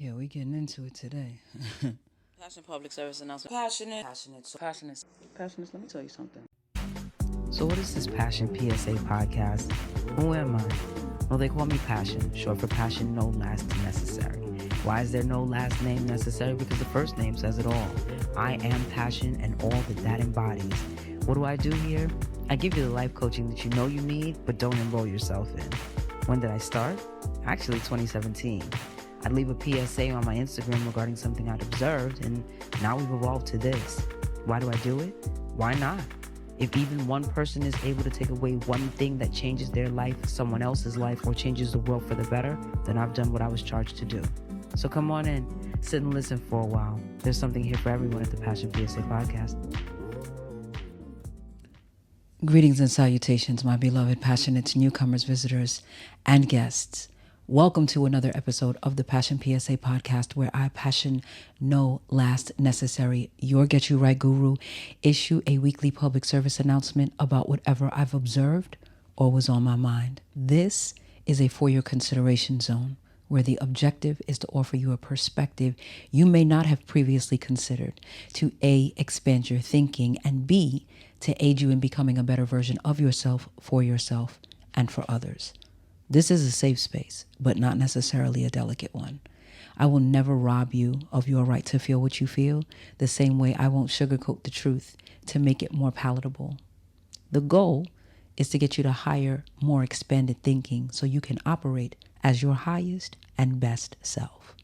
Yeah, we getting into it today. Passion public service announcement. Passionate. Passionate. Let me tell you something. So what is this Passion PSA podcast? Who am I? Well, they call me Passion, short for passion no last necessary. Why is there no last name necessary? Because the first name says it all. I am passion and all that embodies. What do I do here? I give you the life coaching that you know you need, but don't enroll yourself in. When did I start? Actually, 2017. I'd leave a PSA on my Instagram regarding something I'd observed, and now we've evolved to this. Why do I do it? Why not? If even one person is able to take away one thing that changes their life, someone else's life, or changes the world for the better, then I've done what I was charged to do. So come on in, sit and listen for a while. There's something here for everyone at the Passion PSA podcast. Greetings and salutations, my beloved passionate newcomers, visitors, and guests. Welcome to another episode of the Passion PSA podcast, where I passion no last necessary. Your Get You Right Guru issue a weekly public service announcement about whatever I've observed or was on my mind. This is a for your consideration zone, where the objective is to offer you a perspective you may not have previously considered, to A, expand your thinking, and B, to aid you in becoming a better version of yourself, for yourself, and for others. This is a safe space, but not necessarily a delicate one. I will never rob you of your right to feel what you feel, the same way I won't sugarcoat the truth to make it more palatable. The goal is to get you to higher, more expanded thinking so you can operate as your highest and best self.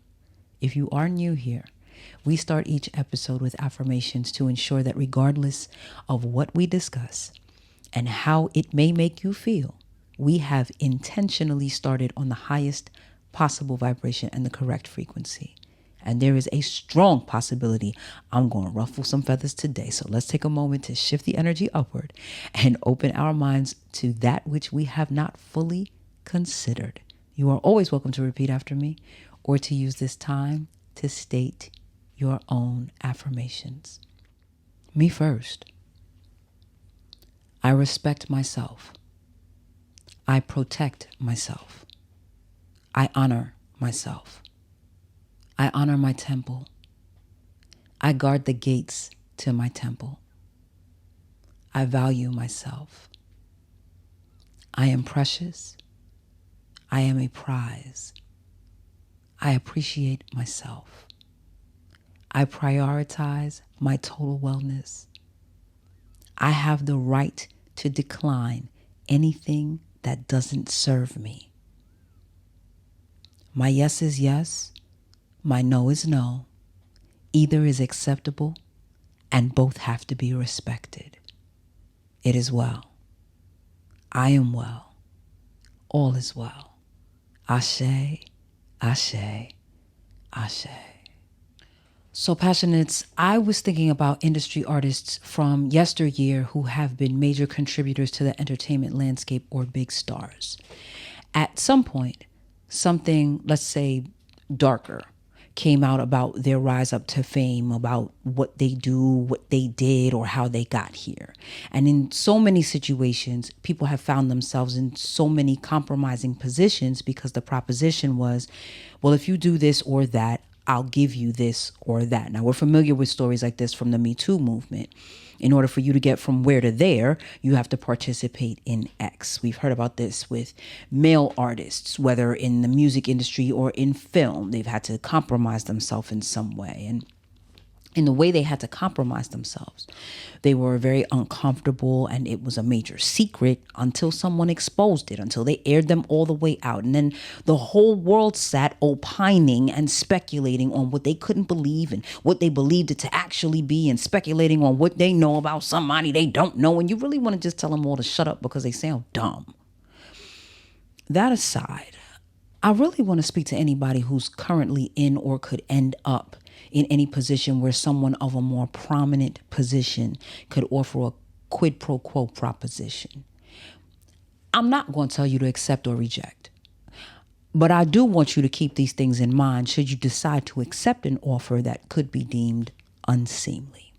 If you are new here, we start each episode with affirmations to ensure that regardless of what we discuss and how it may make you feel, we have intentionally started on the highest possible vibration and the correct frequency. And there is a strong possibility I'm going to ruffle some feathers today. So let's take a moment to shift the energy upward and open our minds to that which we have not fully considered. You are always welcome to repeat after me or to use this time to state your own affirmations. Me first. I respect myself. I protect myself. I honor myself. I honor my temple. I guard the gates to my temple. I value myself. I am precious. I am a prize. I appreciate myself. I prioritize my total wellness. I have the right to decline anything that doesn't serve me. My yes is yes, my no is no. Either is acceptable, and both have to be respected. It is well. I am well. All is well. Ashe, ashe, ashe. So passionates, I was thinking about industry artists from yesteryear who have been major contributors to the entertainment landscape or big stars. At some point, something, let's say, darker came out about their rise up to fame, about what they do, what they did, or how they got here. And in so many situations, people have found themselves in so many compromising positions because the proposition was, well, if you do this or that, I'll give you this or that. Now, we're familiar with stories like this from the Me Too movement. In order for you to get from where to there, you have to participate in X. We've heard about this with male artists, whether in the music industry or in film. They've had to compromise themselves in some way. And in the way they had to compromise themselves, they were very uncomfortable, and it was a major secret until someone exposed it, until they aired them all the way out. And then the whole world sat opining and speculating on what they couldn't believe and what they believed it to actually be, and speculating on what they know about somebody they don't know. And you really want to just tell them all to shut up because they sound dumb. That aside, I really want to speak to anybody who's currently in or could end up in any position where someone of a more prominent position could offer a quid pro quo proposition. I'm not going to tell you to accept or reject, but I do want you to keep these things in mind should you decide to accept an offer that could be deemed unseemly.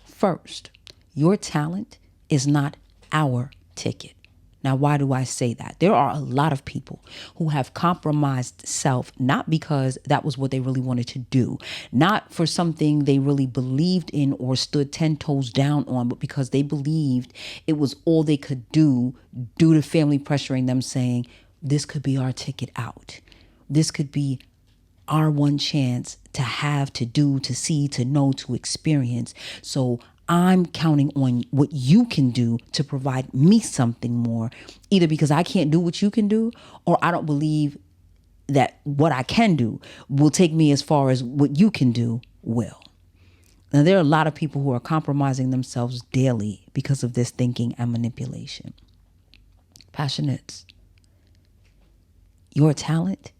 First, your talent is not our ticket. Now, why do I say that? There are a lot of people who have compromised self, not because that was what they really wanted to do, not for something they really believed in or stood 10 toes down on, but because they believed it was all they could do due to family pressuring them, saying, this could be our ticket out. This could be our one chance to have, to do, to see, to know, to experience. So I'm counting on what you can do to provide me something more, either because I can't do what you can do, or I don't believe that what I can do will take me as far as what you can do will. Now, there are a lot of people who are compromising themselves daily because of this thinking and manipulation. Passionates, your talent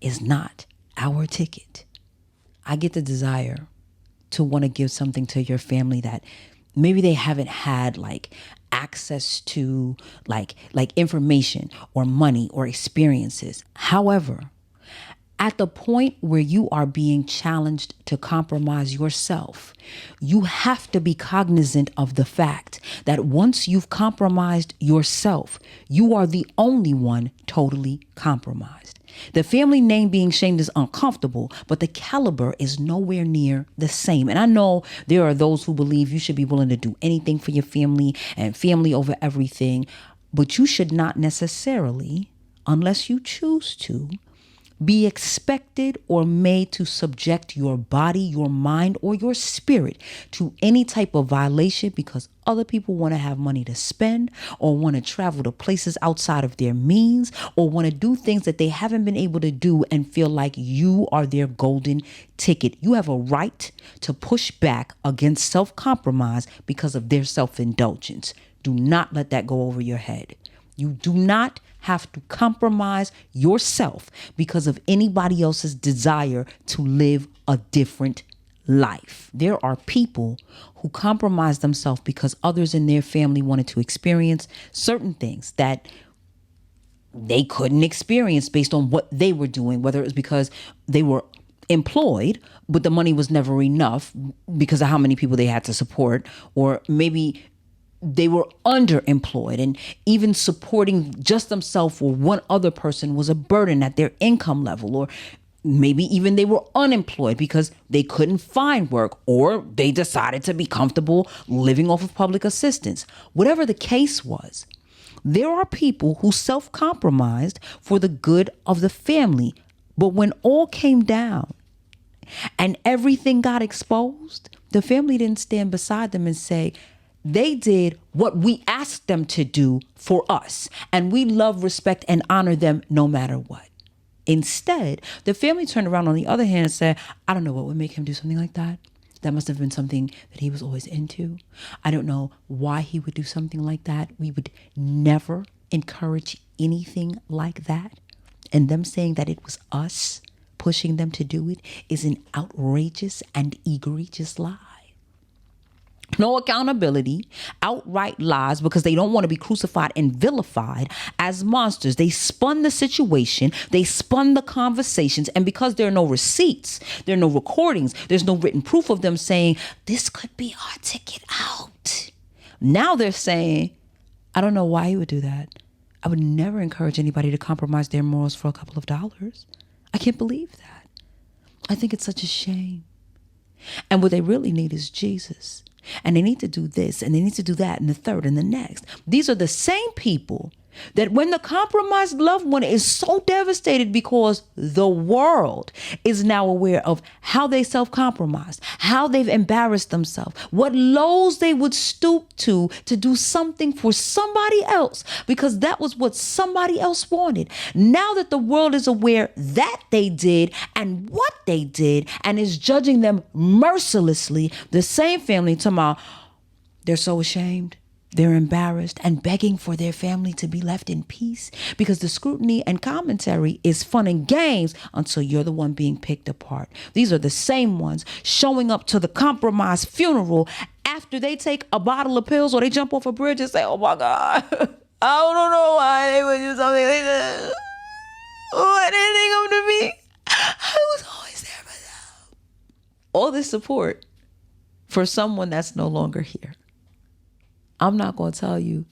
is not our ticket. I get the desire to want to give something to your family that maybe they haven't had access to like information or money or experiences. However, at the point where you are being challenged to compromise yourself, you have to be cognizant of the fact that once you've compromised yourself, you are the only one totally compromised. The family name being shamed is uncomfortable, but the caliber is nowhere near the same. And I know there are those who believe you should be willing to do anything for your family and family over everything, but you should not necessarily, unless you choose to, be expected or made to subject your body, your mind, or your spirit to any type of violation because other people want to have money to spend or want to travel to places outside of their means or want to do things that they haven't been able to do and feel like you are their golden ticket. You have a right to push back against self-compromise because of their self-indulgence. Do not let that go over your head. You do not have to compromise yourself because of anybody else's desire to live a different life. There are people who compromise themselves because others in their family wanted to experience certain things that they couldn't experience based on what they were doing, whether it was because they were employed, but the money was never enough because of how many people they had to support, or maybe they were underemployed, and even supporting just themselves or one other person was a burden at their income level, or maybe even they were unemployed because they couldn't find work, or they decided to be comfortable living off of public assistance. Whatever the case was, there are people who self-compromised for the good of the family. But when all came down and everything got exposed, the family didn't stand beside them and say, they did what we asked them to do for us, and we love, respect, and honor them no matter what. Instead, the family turned around on the other hand and said, I don't know what would make him do something like that. That must have been something that he was always into. I don't know why he would do something like that. We would never encourage anything like that. And them saying that it was us pushing them to do it is an outrageous and egregious lie. No accountability, outright lies because they don't want to be crucified and vilified as monsters. They spun the situation, they spun the conversations, and because there are no receipts, there are no recordings, there's no written proof of them saying, this could be our ticket out. Now they're saying, I don't know why he would do that. I would never encourage anybody to compromise their morals for a couple of dollars. I can't believe that. I think it's such a shame. And what they really need is Jesus. And they need to do this and they need to do that and the third and the next. These are the same people that when the compromised loved one is so devastated because the world is now aware of how they self-compromised, how they've embarrassed themselves, what lows they would stoop to do something for somebody else because that was what somebody else wanted. Now that the world is aware that they did and what they did and is judging them mercilessly, the same family talking about they're so ashamed. They're embarrassed and begging for their family to be left in peace because the scrutiny and commentary is fun and games until you're the one being picked apart. These are the same ones showing up to the compromised funeral after they take a bottle of pills or they jump off a bridge and say, oh my God, I don't know why they would do something like that. Why didn't they come to me? I was always there for them. All this support for someone that's no longer here. I'm not going to tell you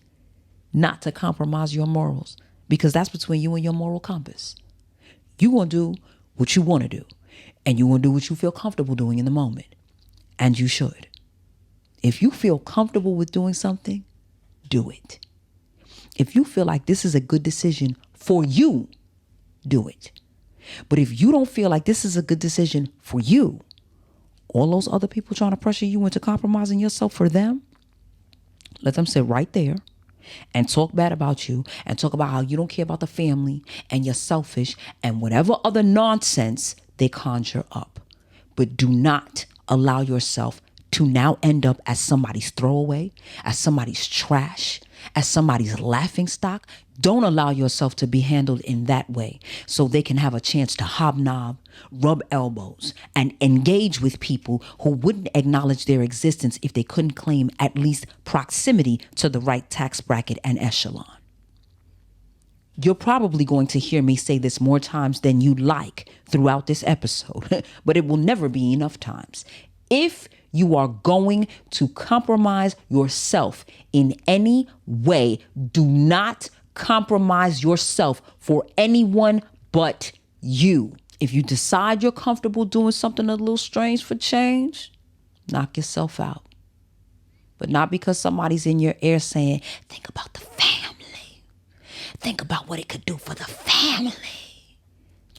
not to compromise your morals, because that's between you and your moral compass. You going to do what you want to do, and you want to do what you feel comfortable doing in the moment. And you should. If you feel comfortable with doing something, do it. If you feel like this is a good decision for you, do it. But if you don't feel like this is a good decision for you, all those other people trying to pressure you into compromising yourself for them, let them sit right there and talk bad about you and talk about how you don't care about the family and you're selfish and whatever other nonsense they conjure up. But do not allow yourself to now end up as somebody's throwaway, as somebody's trash, as somebody's laughing stock. Don't allow yourself to be handled in that way so they can have a chance to hobnob, rub elbows, and engage with people who wouldn't acknowledge their existence if they couldn't claim at least proximity to the right tax bracket and echelon. You're probably going to hear me say this more times than you'd like throughout this episode, but it will never be enough times. If you are going to compromise yourself in any way, do not compromise yourself for anyone but you. If you decide you're comfortable doing something a little strange for change, knock yourself out. But not because somebody's in your ear saying, think about the family. Think about what it could do for the family.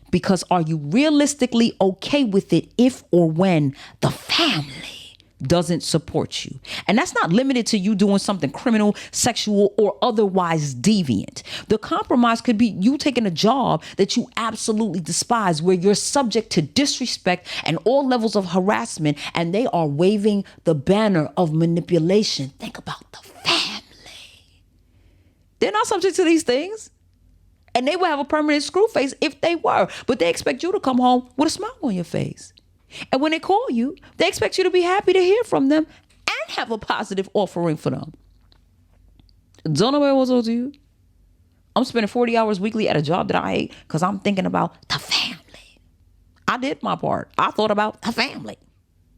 Because are you realistically okay with it if or when the family doesn't support you? And that's not limited to you doing something criminal, sexual, or otherwise deviant. The compromise could be you taking a job that you absolutely despise, where you're subject to disrespect and all levels of harassment, and they are waving the banner of manipulation. Think about the family. They're not subject to these things. And they would have a permanent screw face if they were. But they expect you to come home with a smile on your face. And when they call you, they expect you to be happy to hear from them and have a positive offering for them. Don't nobody want to talk to you. I'm spending 40 hours weekly at a job that I hate because I'm thinking about the family. I did my part. I thought about the family.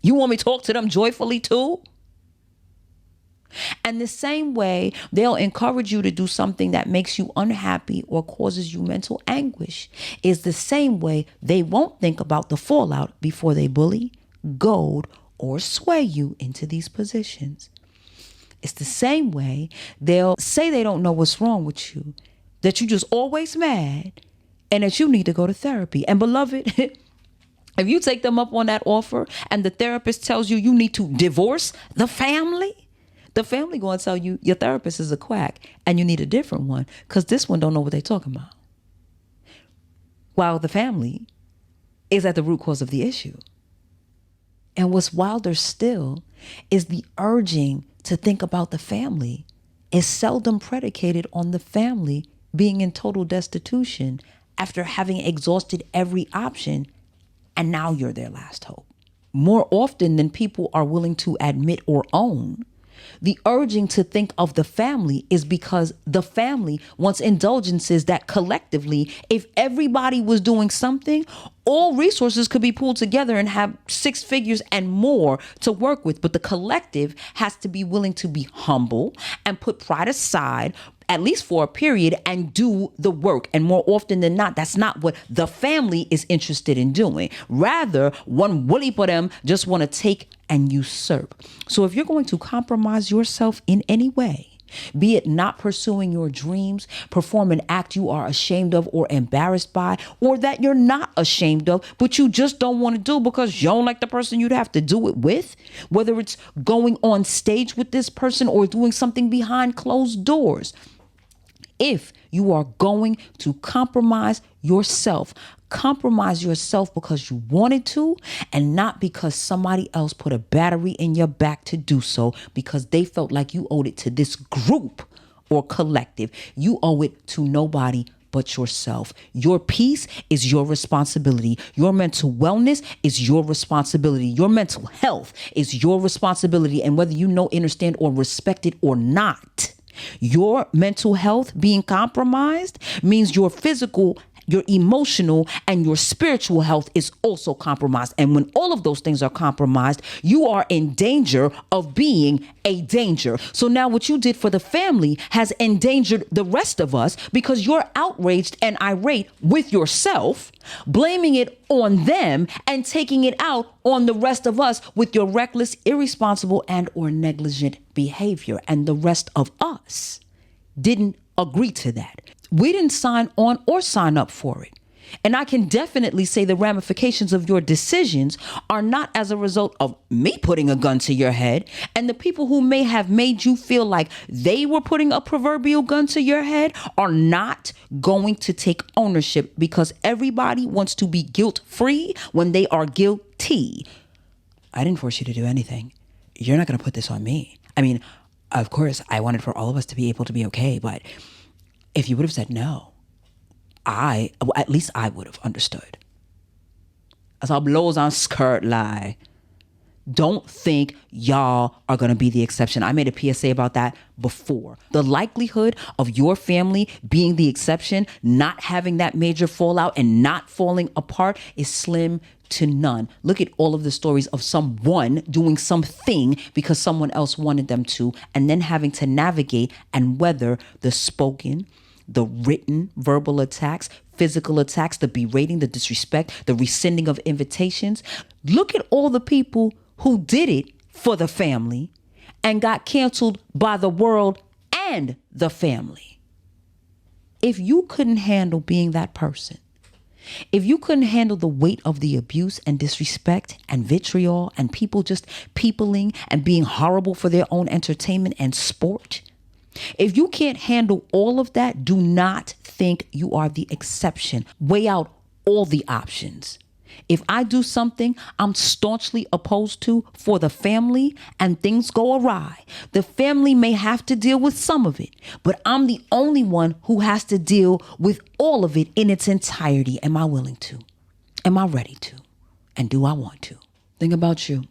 You want me to talk to them joyfully too? And the same way they'll encourage you to do something that makes you unhappy or causes you mental anguish is the same way they won't think about the fallout before they bully, goad, or sway you into these positions. It's the same way they'll say they don't know what's wrong with you, that you're just always mad, and that you need to go to therapy. And beloved, if you take them up on that offer and the therapist tells you you need to divorce the family going to tell you your therapist is a quack and you need a different one because this one don't know what they're talking about. While the family is at the root cause of the issue. And what's wilder still is the urging to think about the family is seldom predicated on the family being in total destitution after having exhausted every option, and now you're their last hope. More often than people are willing to admit or own, the urging to think of the family is because the family wants indulgences that collectively, if everybody was doing something, all resources could be pulled together and have 6 figures and more to work with. But the collective has to be willing to be humble and put pride aside, at least for a period, and do the work. And more often than not, that's not what the family is interested in doing. Rather, one woolly for them just want to take and usurp. So if you're going to compromise yourself in any way, be it not pursuing your dreams, perform an act you are ashamed of or embarrassed by, or that you're not ashamed of, but you just don't want to do because you don't like the person you'd have to do it with, whether it's going on stage with this person or doing something behind closed doors. If you are going to compromise yourself because you wanted to and not because somebody else put a battery in your back to do so because they felt like you owed it to this group or collective. You owe it to nobody but yourself. Your peace is your responsibility. Your mental wellness is your responsibility. Your mental health is your responsibility. And whether you know, understand, or respect it or not, your mental health being compromised means your physical Your emotional and your spiritual health is also compromised. And when all of those things are compromised, you are in danger of being a danger. So now what you did for the family has endangered the rest of us because you're outraged and irate with yourself, blaming it on them and taking it out on the rest of us with your reckless, irresponsible, and or negligent behavior. And the rest of us didn't agree to that. We didn't sign on or sign up for it. And I can definitely say the ramifications of your decisions are not as a result of me putting a gun to your head. And the people who may have made you feel like they were putting a proverbial gun to your head are not going to take ownership, because everybody wants to be guilt-free when they are guilty. I didn't force you to do anything. You're not going to put this on me. I mean, of course, I wanted for all of us to be able to be okay, but if you would have said no, at least I would have understood. As our blows on skirt lie. Don't think y'all are going to be the exception. I made a PSA about that before. The likelihood of your family being the exception, not having that major fallout and not falling apart is slim to none. Look at all of the stories of someone doing something because someone else wanted them to, and then having to navigate and weather the spoken, the written, verbal attacks, physical attacks, the berating, the disrespect, the rescinding of invitations. Look at all the people who did it for the family and got canceled by the world and the family. If you couldn't handle being that person, if you couldn't handle the weight of the abuse and disrespect and vitriol and people just peopling and being horrible for their own entertainment and sport, if you can't handle all of that, do not think you are the exception. Weigh out all the options. If I do something I'm staunchly opposed to for the family and things go awry, the family may have to deal with some of it, but I'm the only one who has to deal with all of it in its entirety. Am I willing to? Am I ready to? And do I want to? Think about you.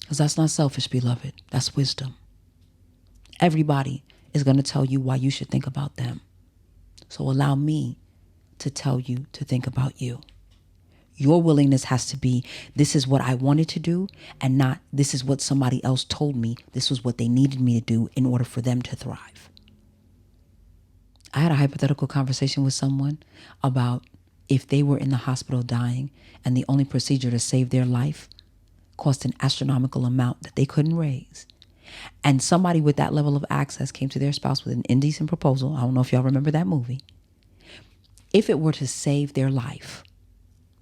Because that's not selfish, beloved. That's wisdom. Everybody is going to tell you why you should think about them. So allow me to tell you to think about you. Your willingness has to be, this is what I wanted to do, and not this is what somebody else told me. This was what they needed me to do in order for them to thrive. I had a hypothetical conversation with someone about if they were in the hospital dying and the only procedure to save their life cost an astronomical amount that they couldn't raise. And somebody with that level of access came to their spouse with an indecent proposal. I don't know if y'all remember that movie. If it were to save their life,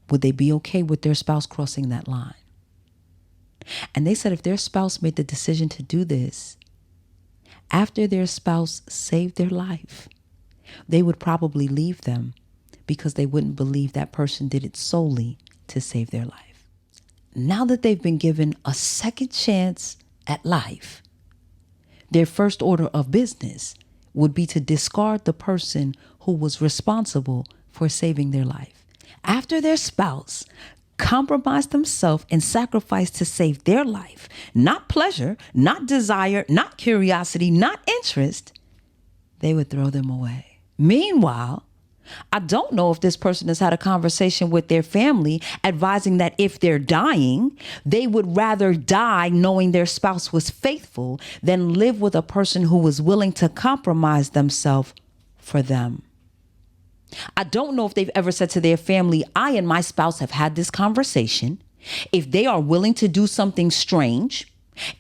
would they be okay with their spouse crossing that line? And they said if their spouse made the decision to do this, after their spouse saved their life, they would probably leave them because they wouldn't believe that person did it solely to save their life. Now that they've been given a second chance at life, their first order of business would be to discard the person who was responsible for saving their life. After their spouse compromised themselves and sacrificed to save their life, not pleasure, not desire, not curiosity, not interest, they would throw them away. Meanwhile, I don't know if this person has had a conversation with their family advising that if they're dying, they would rather die knowing their spouse was faithful than live with a person who was willing to compromise themselves for them. I don't know if they've ever said to their family, I and my spouse have had this conversation. If they are willing to do something strange,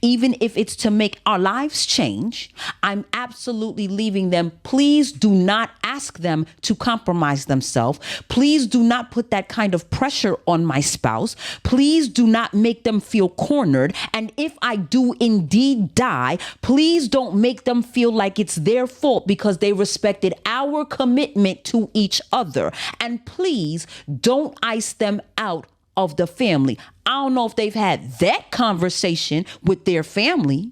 even if it's to make our lives change, I'm absolutely leaving them. Please do not ask them to compromise themselves. Please do not put that kind of pressure on my spouse. Please do not make them feel cornered. And if I do indeed die, please don't make them feel like it's their fault because they respected our commitment to each other. And please don't ice them out of the family. I don't know if they've had that conversation with their family,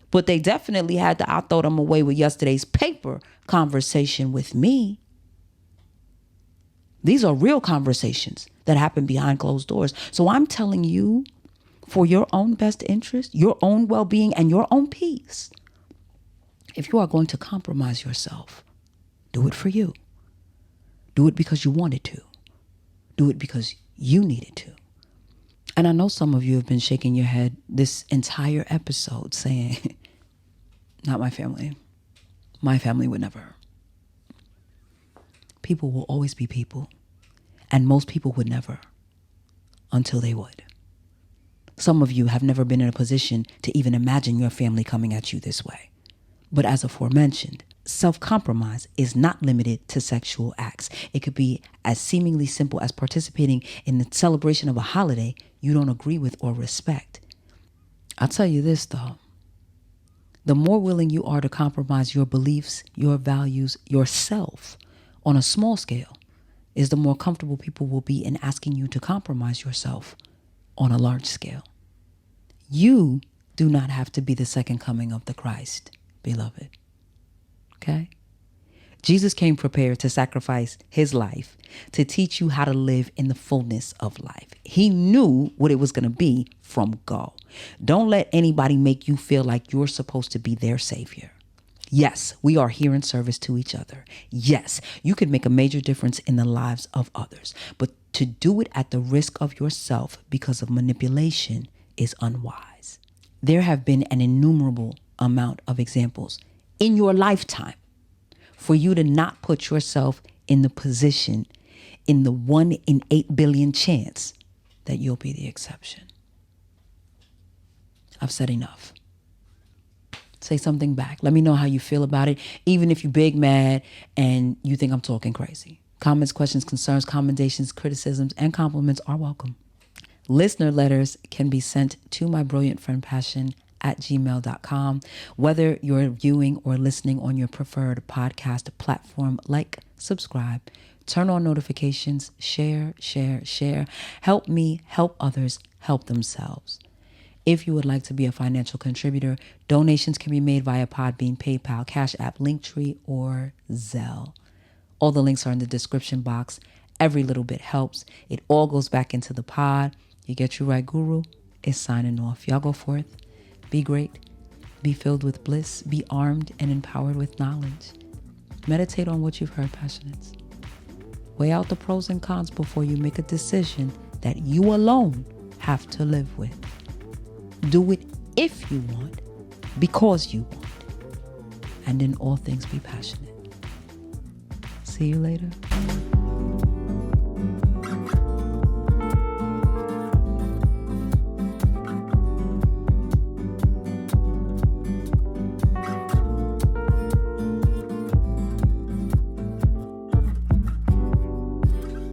but they definitely had the I throw them away with yesterday's paper conversation with me. These are real conversations that happen behind closed doors. So I'm telling you, for your own best interest, your own well-being, and your own peace, if you are going to compromise yourself, do it for you. Do it because you wanted to. Do it because you needed to. And I know some of you have been shaking your head this entire episode saying, not my family. My family would never. People will always be people. And most people would never until they would. Some of you have never been in a position to even imagine your family coming at you this way. But as aforementioned, self-compromise is not limited to sexual acts. It could be as seemingly simple as participating in the celebration of a holiday you don't agree with or respect. I'll tell you this though. The more willing you are to compromise your beliefs, your values, yourself on a small scale, is the more comfortable people will be in asking you to compromise yourself on a large scale. You do not have to be the second coming of the Christ, beloved. Okay? Jesus came prepared to sacrifice his life to teach you how to live in the fullness of life. He knew what it was going to be from go. Don't let anybody make you feel like you're supposed to be their savior. Yes, we are here in service to each other. Yes, you can make a major difference in the lives of others, but to do it at the risk of yourself because of manipulation is unwise. There have been an innumerable amount of examples in your lifetime for you to not put yourself in the position, in the 1 in 8 billion chance that you'll be the exception. I've said enough. Say something back. Let me know how you feel about it, even if you're big mad and you think I'm talking crazy. Comments, questions, concerns, commendations, criticisms, and compliments are welcome. Listener letters can be sent to mybrilliantfriendpassion@gmail.com. Whether you're viewing or listening on your preferred podcast platform, like, subscribe, turn on notifications, share. Help me help others help themselves. If you would like to be a financial contributor, donations can be made via Podbean, PayPal, Cash App, Linktree, or Zelle. All the links are in the description box. Every little bit helps. It all goes back into the pod. You get your right guru is signing off. Y'all go forth. Be great. Be filled with bliss. Be armed and empowered with knowledge. Meditate on what you've heard, passionates. Weigh out the pros and cons before you make a decision that you alone have to live with. Do it if you want, because you want. And in all things be passionate. See you later.